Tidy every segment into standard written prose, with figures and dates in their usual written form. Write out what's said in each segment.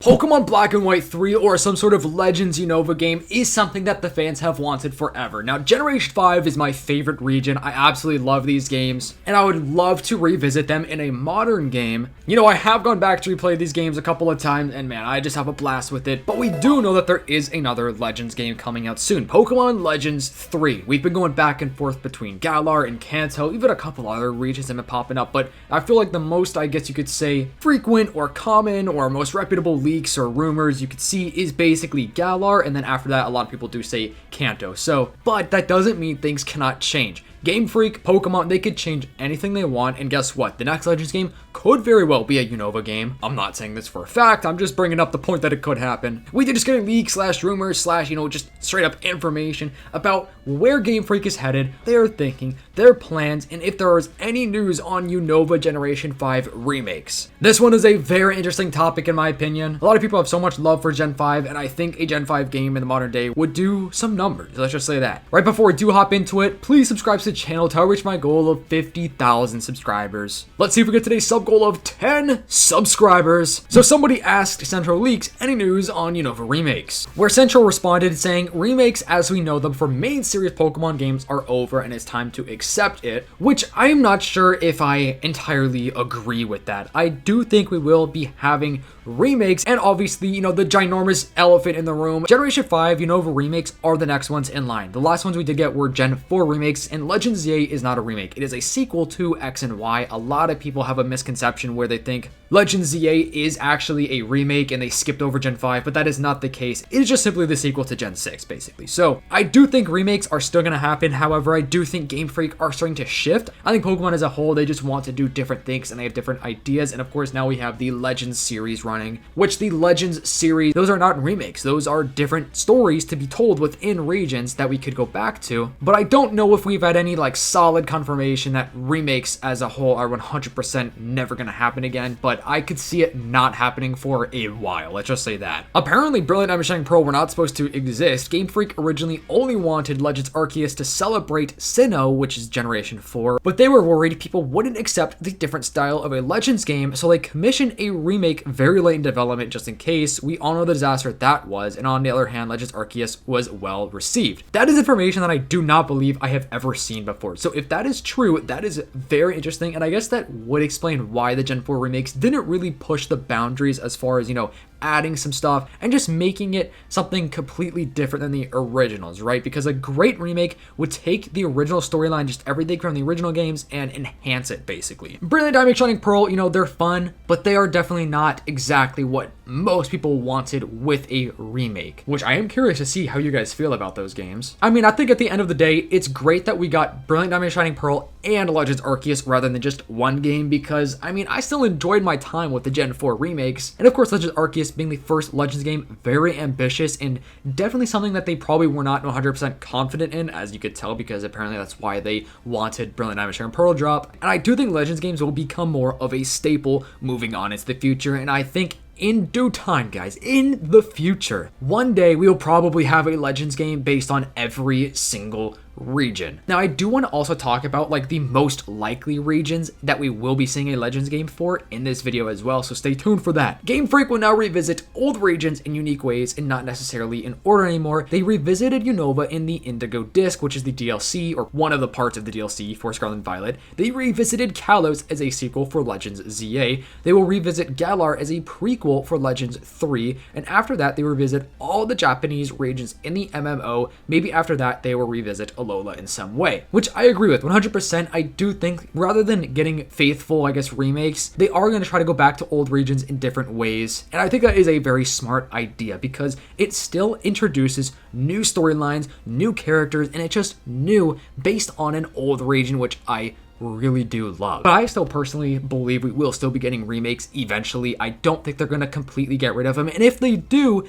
Pokemon Black and White 3 or some sort of Legends Unova game is something that the fans have wanted forever. Now, Generation 5 is my favorite region. I absolutely love these games, and I would love to revisit them in a modern game. You know, I have gone back to replay these games a couple of times, and man, I just have a blast with it. But we do know that there is another Legends game coming out soon, Pokemon Legends 3. We've been going back and forth between Galar and Kanto, even a couple other regions have been popping up, but I feel like the most, I guess you could say, frequent or common or most reputable leaks or rumors you could see is basically Galar, and then after that a lot of people do say Kanto. So, but that doesn't mean things cannot change. Game Freak, Pokemon, they could change anything they want, and guess what? The next Legends game could very well be a Unova game. I'm not saying this for a fact, I'm just bringing up the point that it could happen. We did just get a leak / rumors / just straight up information about where Game Freak is headed, their thinking, their plans, and if there is any news on Unova Generation 5 remakes. This one is a very interesting topic in my opinion. A lot of people have so much love for Gen 5, and I think a Gen 5 game in the modern day would do some numbers. Let's just say that. Right before we do hop into it, please subscribe to the channel to help reach my goal of 50,000 subscribers. Let's see if we get today's sub goal of 10 subscribers. So somebody asked Central Leaks any news on Unova remakes, where Central responded saying remakes as we know them for main series Pokemon games are over and it's time to accept it, which I am not sure if I entirely agree with that. I do think we will be having remakes, and obviously, the ginormous elephant in the room, Generation 5 Unova remakes are the next ones in line. The last ones we did get were Gen 4 remakes, and Legends ZA is not a remake. It is a sequel to X and Y. A lot of people have a misconception where they think Legends ZA is actually a remake and they skipped over Gen 5, but that is not the case. It is just simply the sequel to Gen 6, basically. So I do think remakes are still going to happen. However, I do think Game Freak are starting to shift. I think Pokemon as a whole, they just want to do different things and they have different ideas. And of course, now we have the Legends series running, which the Legends series, those are not remakes. Those are different stories to be told within regions that we could go back to. But I don't know if we've had any solid confirmation that remakes as a whole are 100% never going to happen again. But I could see it not happening for a while. Let's just say that. Apparently, Brilliant Diamond Shining Pearl were not supposed to exist. Game Freak originally only wanted Legends Arceus to celebrate Sinnoh, which is Generation 4, but they were worried people wouldn't accept the different style of a Legends game, so they commissioned a remake very late in development just in case. We all know the disaster that was, and on the other hand, Legends Arceus was well received. That is information that I do not believe I have ever seen before. So if that is true, that is very interesting, and I guess that would explain why the Gen 4 remakes didn't really push the boundaries as far as, adding some stuff and just making it something completely different than the originals, right? Because a great remake would take the original storyline, just everything from the original games, and enhance it, basically. Brilliant Diamond Shining Pearl, they're fun, but they are definitely not exactly what most people wanted with a remake, which I am curious to see how you guys feel about those games. I mean, I think at the end of the day, it's great that we got Brilliant Diamond Shining Pearl and Legends Arceus rather than just one game, because, I still enjoyed my time with the Gen 4 remakes, and of course, Legends Arceus being the first Legends game, very ambitious and definitely something that they probably were not 100% confident in, as you could tell, because apparently that's why they wanted Brilliant Diamond Shining Pearl drop. And I do think Legends games will become more of a staple moving on into the future, and I think in due time, guys, in the future, one day we will probably have a Legends game based on every single region. Now, I do want to also talk about the most likely regions that we will be seeing a Legends game for in this video as well, so stay tuned for that. Game Freak will now revisit old regions in unique ways and not necessarily in order anymore. They revisited Unova in the Indigo Disc, which is the DLC, or one of the parts of the DLC for Scarlet and Violet. They revisited Kalos as a sequel for Legends ZA. They will revisit Galar as a prequel for Legends 3, and after that they revisit all the Japanese regions in the MMO. Maybe after that they will revisit Alola in some way, which I agree with 100%. I do think rather than getting faithful, remakes, they are going to try to go back to old regions in different ways, and I think that is a very smart idea because it still introduces new storylines, new characters, and it's just new based on an old region, which I really do love. But I still personally believe we will still be getting remakes eventually. I don't think they're going to completely get rid of them, and if they do,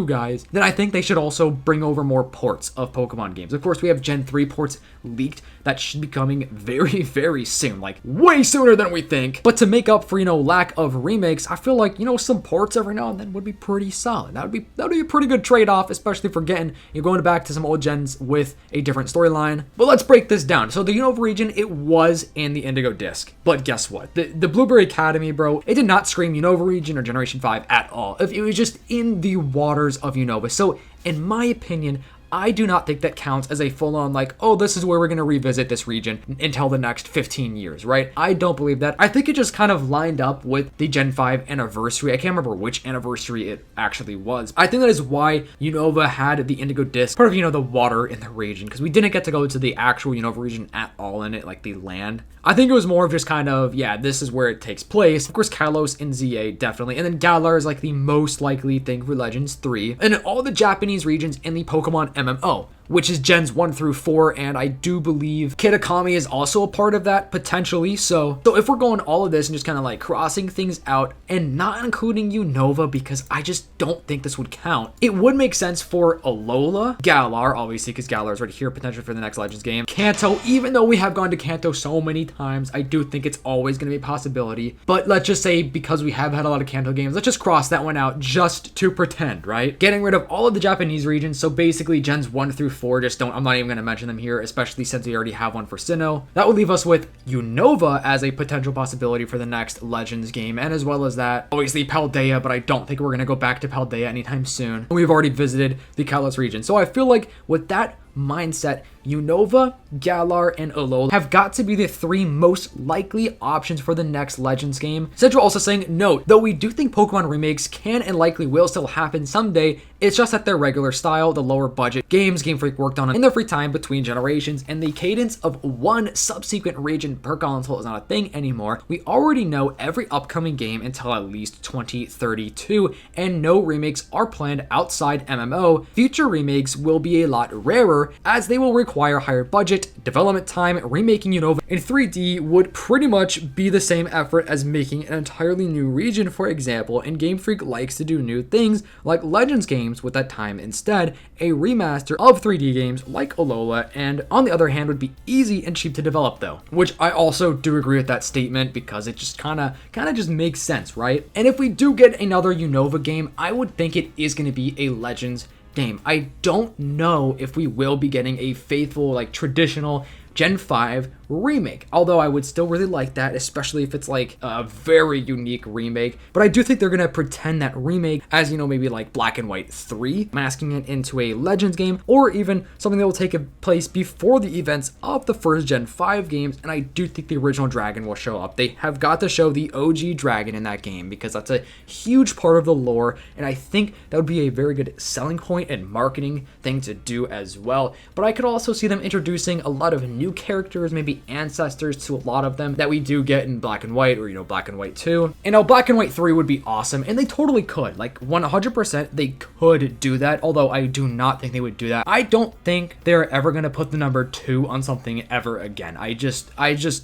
guys, then I think they should also bring over more ports of Pokemon games. Of course, we have Gen 3 ports leaked that should be coming very, very soon, way sooner than we think. But to make up for, lack of remakes, I feel like, some ports every now and then would be pretty solid. That would be a pretty good trade-off, especially for getting, going back to some old gens with a different storyline. But let's break this down. So the Unova region, it it was in the Indigo Disc. But guess what? The Blueberry Academy, bro, it did not scream Unova region or Generation 5 at all. It was just in the waters of Unova. So in my opinion, I do not think that counts as a full-on like, oh, this is where we're going to revisit this region until the next 15 years, right? I don't believe that. I think it just kind of lined up with the Gen 5 anniversary. I can't remember which anniversary it actually was. I think that is why Unova had the Indigo Disc, part of, the water in the region, because we didn't get to go to the actual Unova region at all in it, like the land. I think it was more of just kind of, yeah, this is where it takes place. Of course, Kalos and ZA, definitely. And then Galar is like the most likely thing for Legends 3. And then all the Japanese regions in the Pokemon MMO, which is Gens 1 through 4, and I do believe Kitakami is also a part of that, potentially. So if we're going all of this and just kind of like crossing things out and not including Unova, because I just don't think this would count, it would make sense for Alola, Galar, obviously, because Galar is right here, potential for the next Legends game. Kanto, even though we have gone to Kanto so many times, I do think it's always going to be a possibility. But let's just say, because we have had a lot of Kanto games, let's just cross that one out just to pretend, right? Getting rid of all of the Japanese regions, so basically Gens 1 through 4, I'm not even going to mention them here, especially since we already have one for Sinnoh. That would leave us with Unova as a potential possibility for the next Legends game, and as well as that, obviously Paldea, but I don't think we're going to go back to Paldea anytime soon. We've already visited the Kalos region, so I feel like with that mindset, Unova, Galar, and Alola have got to be the 3 most likely options for the next Legends game. Central also saying, note, though we do think Pokemon remakes can and likely will still happen someday, it's just at their regular style, the lower budget games Game Freak worked on in their free time between generations, and the cadence of one subsequent region per console is not a thing anymore. We already know every upcoming game until at least 2032, and no remakes are planned outside MMO. Future remakes will be a lot rarer, as they will require higher budget, development time. Remaking Unova in 3D would pretty much be the same effort as making an entirely new region, for example, and Game Freak likes to do new things like Legends games with that time. Instead, a remaster of 3D games like Alola, and on the other hand, would be easy and cheap to develop though, which I also do agree with that statement, because it just kind of just makes sense, right? And if we do get another Unova game, I would think it is going to be a Legends game. I don't know if we will be getting a faithful, like, traditional Gen 5 remake, although I would still really like that, especially if it's like a very unique remake. But I do think they're gonna pretend that remake as, maybe like Black and White 3, masking it into a Legends game, or even something that will take place before the events of the first Gen 5 games. And I do think the original dragon will show up. They have got to show the OG dragon in that game, because that's a huge part of the lore, and I think that would be a very good selling point and marketing thing to do as well. But I could also see them introducing a lot of new characters, maybe ancestors to a lot of them that we do get in Black and White, or Black and White 2. And now Black and White 3 would be awesome, and they totally could, like 100% they could do that, although I do not think they would do that. I don't think they're ever going to put the number 2 on something ever again. I just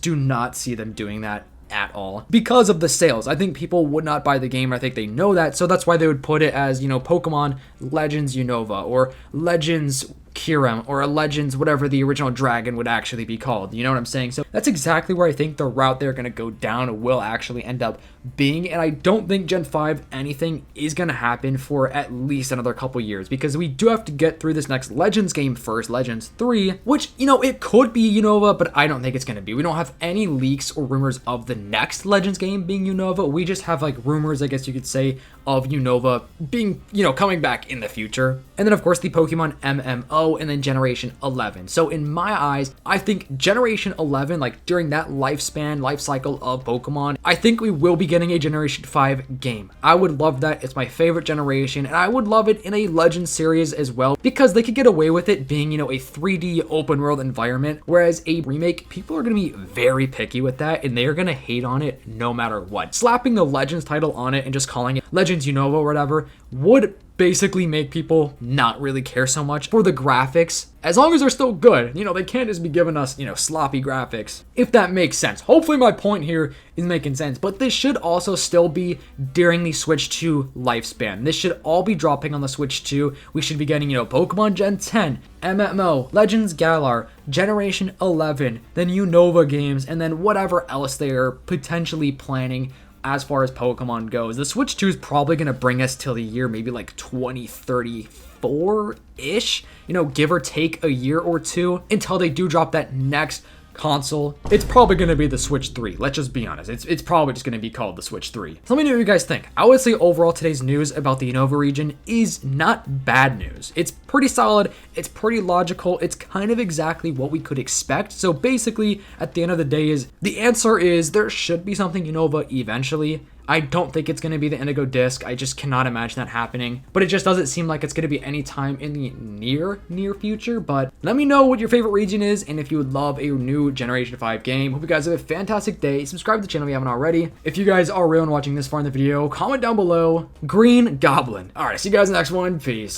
do not see them doing that at all, because of the sales. I think people would not buy the game. I think they know that, so that's why they would put it as, Pokemon Legends Unova, or Legends Kyurem, or a Legends whatever the original dragon would actually be called. You know what I'm saying? So that's exactly where I think the route they're going to go down will actually end up being, and I don't think Gen 5 anything is going to happen for at least another couple years, because we do have to get through this next Legends game first, Legends 3, which, it could be Unova, but I don't think it's going to be. We don't have any leaks or rumors of the next Legends game being Unova. We just have like rumors, I guess you could say, of Unova being, coming back in the future. And then of course the Pokemon MMO, and then Generation 11. So in my eyes, I think Generation 11, like during that life cycle of Pokemon, I think we will be getting a Generation 5 game. I would love that. It's my favorite generation, and I would love it in a Legends series as well, because they could get away with it being, a 3D open world environment, whereas a remake, people are going to be very picky with that, and they are going to hate on it no matter what. Slapping the Legends title on it and just calling it Legends Unova or whatever would basically make people not really care so much for the graphics, as long as they're still good. They can't just be giving us, sloppy graphics, if that makes sense. Hopefully my point here is making sense, but this should also still be during the Switch 2 lifespan. This should all be dropping on the Switch 2. We should be getting, Pokemon Gen 10, MMO, Legends Galar, Generation 11, then Unova games, and then whatever else they are potentially planning as far as Pokemon goes. The Switch 2 is probably going to bring us till the year maybe like 2034-ish, give or take a year or two, until they do drop that next console, it's probably going to be the Switch 3. Let's just be honest. It's probably just going to be called the Switch 3. So let me know what you guys think. I would say overall today's news about the Unova region is not bad news. It's pretty solid. It's pretty logical. It's kind of exactly what we could expect. So basically, at the end of the day, the answer is there should be something Unova eventually. I don't think it's going to be the Indigo Disc. I just cannot imagine that happening. But it just doesn't seem like it's going to be any time in the near future. But let me know what your favorite region is and if you would love a new Generation 5 game. Hope you guys have a fantastic day. Subscribe to the channel if you haven't already. If you guys are real and watching this far in the video, comment down below Green Goblin. All right, see you guys in the next one. Peace.